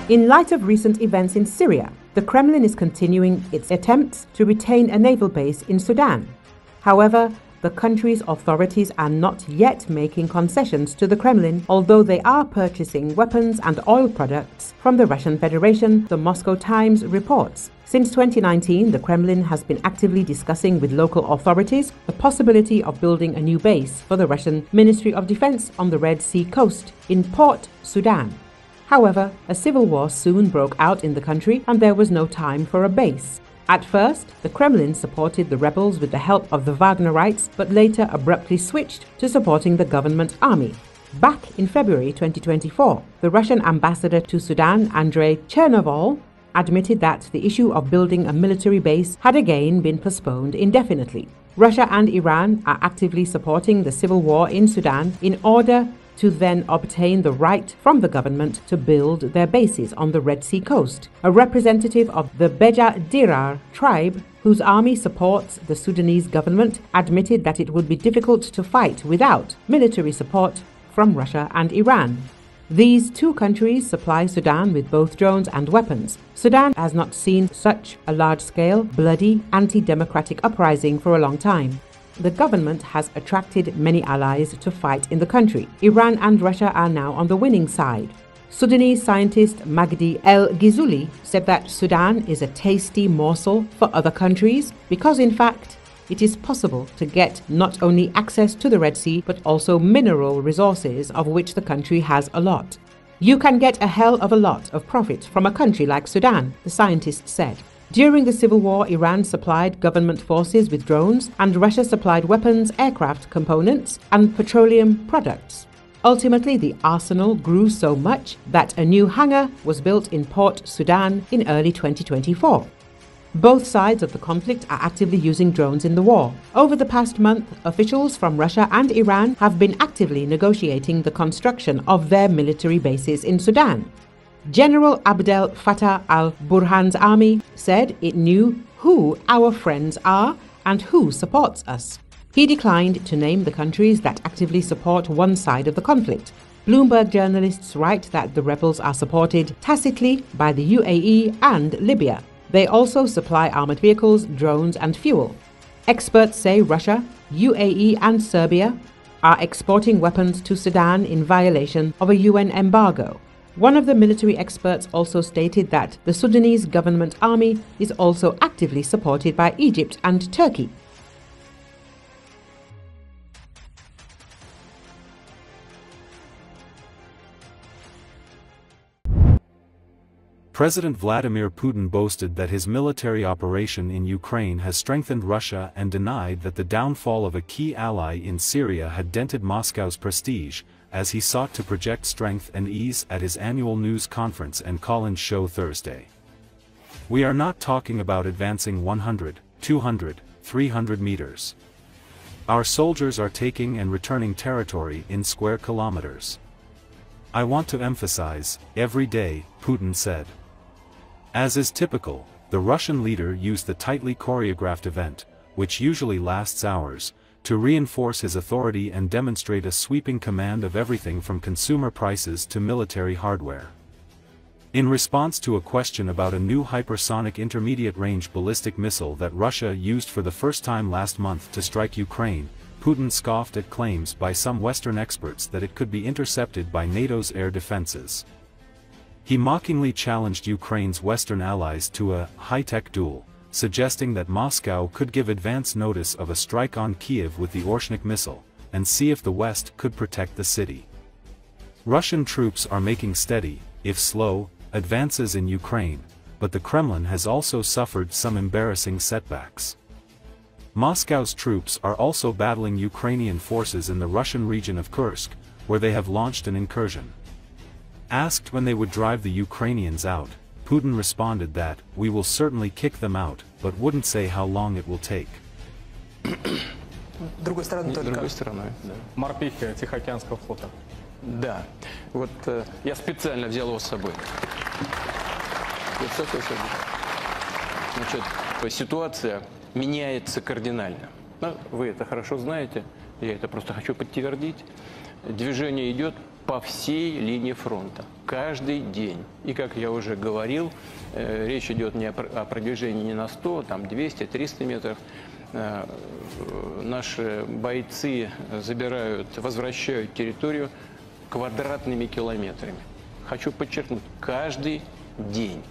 In light of recent events in Syria, the Kremlin is continuing its attempts to retain a naval base in Sudan. However, the country's authorities are not yet making concessions to the Kremlin, although they are purchasing weapons and oil products from the Russian Federation, the Moscow Times reports. Since 2019, the Kremlin has been actively discussing with local authorities the possibility of building a new base for the Russian Ministry of Defense on the Red Sea coast in Port Sudan. However, a civil war soon broke out in the country and there was no time for a base. At first, the Kremlin supported the rebels with the help of the Wagnerites, but later abruptly switched to supporting the government army. Back in February 2024, the Russian ambassador to Sudan, Andrei Chernovol, admitted that the issue of building a military base had again been postponed indefinitely. Russia and Iran are actively supporting the civil war in Sudan in order to then obtain the right from the government to build their bases on the Red Sea coast. A representative of the Beja Dirar tribe, whose army supports the Sudanese government, admitted that it would be difficult to fight without military support from Russia and Iran. These two countries supply Sudan with both drones and weapons. Sudan has not seen such a large-scale, bloody, anti-democratic uprising for a long time. The government has attracted many allies to fight in the country. Iran and Russia are now on the winning side. Sudanese scientist Magdi El-Gizuli said that Sudan is a tasty morsel for other countries because, in fact, it is possible to get not only access to the Red Sea but also mineral resources, of which the country has a lot. You can get a hell of a lot of profit from a country like Sudan, the scientist said. During the civil war, Iran supplied government forces with drones and Russia supplied weapons, aircraft components and petroleum products. Ultimately, the arsenal grew so much that a new hangar was built in Port Sudan in early 2024. Both sides of the conflict are actively using drones in the war. Over the past month, officials from Russia and Iran have been actively negotiating the construction of their military bases in Sudan. General Abdel Fattah al-Burhan's army said it knew who our friends are and who supports us. He declined to name the countries that actively support one side of the conflict. Bloomberg journalists write that the rebels are supported tacitly by the UAE and Libya. They also supply armored vehicles, drones and fuel. Experts say Russia, UAE and Serbia are exporting weapons to Sudan in violation of a UN embargo. One of the military experts also stated that the Sudanese government army is also actively supported by Egypt and Turkey. President Vladimir Putin boasted that his military operation in Ukraine has strengthened Russia and denied that the downfall of a key ally in Syria had dented Moscow's prestige, as he sought to project strength and ease at his annual news conference and call-in show Thursday. We are not talking about advancing 100, 200, 300 meters. Our soldiers are taking and returning territory in square kilometers. I want to emphasize, every day, Putin said. As is typical, the Russian leader used the tightly choreographed event, which usually lasts hours, to reinforce his authority and demonstrate a sweeping command of everything from consumer prices to military hardware. In response to a question about a new hypersonic intermediate-range ballistic missile that Russia used for the first time last month to strike Ukraine, Putin scoffed at claims by some Western experts that it could be intercepted by NATO's air defenses. He mockingly challenged Ukraine's Western allies to a high-tech duel, suggesting that Moscow could give advance notice of a strike on Kiev with the Orshnik missile, and see if the West could protect the city. Russian troops are making steady, if slow, advances in Ukraine, but the Kremlin has also suffered some embarrassing setbacks. Moscow's troops are also battling Ukrainian forces in the Russian region of Kursk, where they have launched an incursion. Asked when they would drive the Ukrainians out, Putin responded that, "We will certainly kick them out, but wouldn't say how long it will take." Другой стороной только. Другой стороной, да. Морпехи Тихоокеанского флота. Да. Вот я специально взял его с собой. Вот такой собой. Значит, ситуация меняется кардинально. Вы это хорошо знаете, я это просто хочу подтвердить. Движение идет по всей линии фронта, каждый день. И, как я уже говорил, речь идет не о продвижении не на 100, там 200, 300 метров. Наши бойцы забирают, возвращают территорию квадратными километрами. Хочу подчеркнуть, каждый день.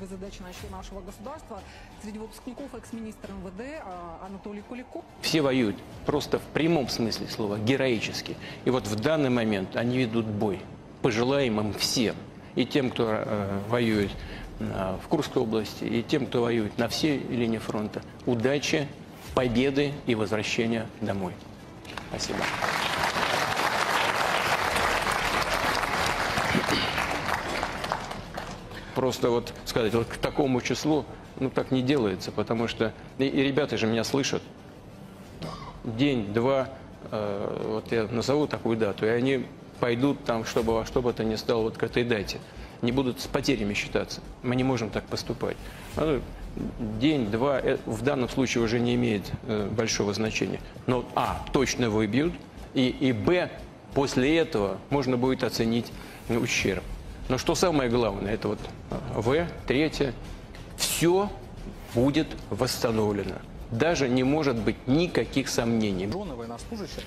Задача нашего государства. Среди выпускников экс-министр МВД Анатолий Куликов. Все воюют просто в прямом смысле слова, героически. И вот в данный момент они ведут бой. Пожелаем им всем. И тем, кто воюет в Курской области, и тем, кто воюет на всей линии фронта. Удачи, победы и возвращения домой. Спасибо. Просто вот сказать, вот к такому числу, ну так не делается, потому что, и ребята же меня слышат, день-два, вот я назову такую дату, и они пойдут там, чтобы во что бы то ни стало вот к этой дате, не будут с потерями считаться. Мы не можем так поступать. День-два в данном случае уже не имеет большого значения. Но точно выбьют, и б, после этого можно будет оценить ущерб. Но что самое главное, это вот третье, все будет восстановлено. Даже не может быть никаких сомнений. Жены военнослужащих.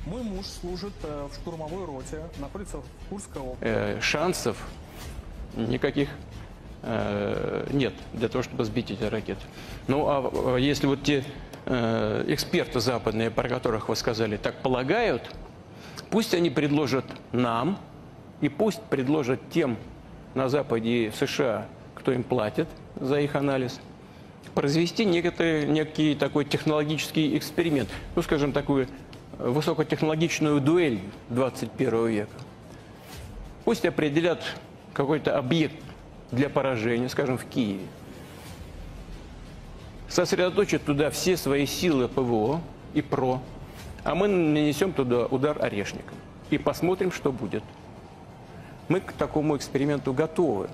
Мой муж служит в штурмовой роте, находится в Курской области. Шансов никаких нет для того, чтобы сбить эти ракеты. Ну, а если вот те эксперты западные, про которых вы сказали, так полагают, пусть они предложат нам, и пусть предложат тем на Западе и в США, кто им платит за их анализ, произвести некий такой технологический эксперимент, ну, скажем, такую высокотехнологичную дуэль 21 века. Пусть определят какой-то объект для поражения, скажем, в Киеве. Сосредоточат туда все свои силы ПВО и ПРО, а мы нанесем туда удар орешником. И посмотрим, что будет. Мы к такому эксперименту готовы.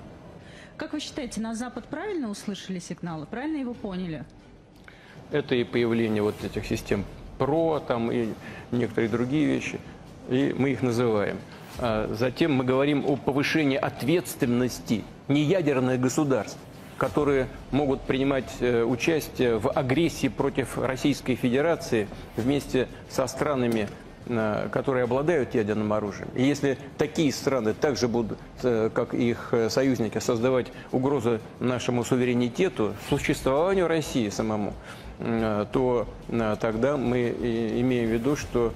Как вы считаете, на Запад правильно услышали сигналы? Правильно его поняли? Это и появление вот этих систем ПРО, там, и некоторые другие вещи, и мы их называем. Затем мы говорим о повышении ответственности неядерных государств, которые могут принимать участие в агрессии против Российской Федерации вместе со странами, которые обладают ядерным оружием. И если такие страны также будут, как их союзники, создавать угрозы нашему суверенитету, существованию России самому, то тогда мы имеем в виду, что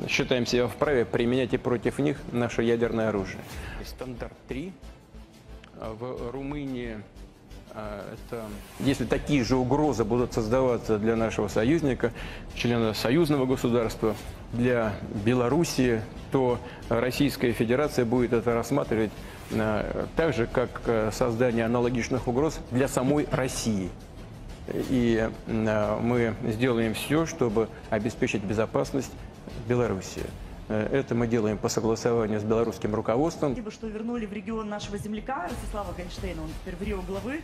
считаем себя вправе применять и против них наше ядерное оружие. Стандарт 3 в Румынии. Если такие же угрозы будут создаваться для нашего союзника, члена союзного государства, для Белоруссии, то Российская Федерация будет это рассматривать так же, как создание аналогичных угроз для самой России. И мы сделаем все, чтобы обеспечить безопасность Белоруссии. Это мы делаем по согласованию с белорусским руководством. Спасибо, что вернули в регион нашего земляка Ростислава Гольштейна. Он теперь в Рио главы.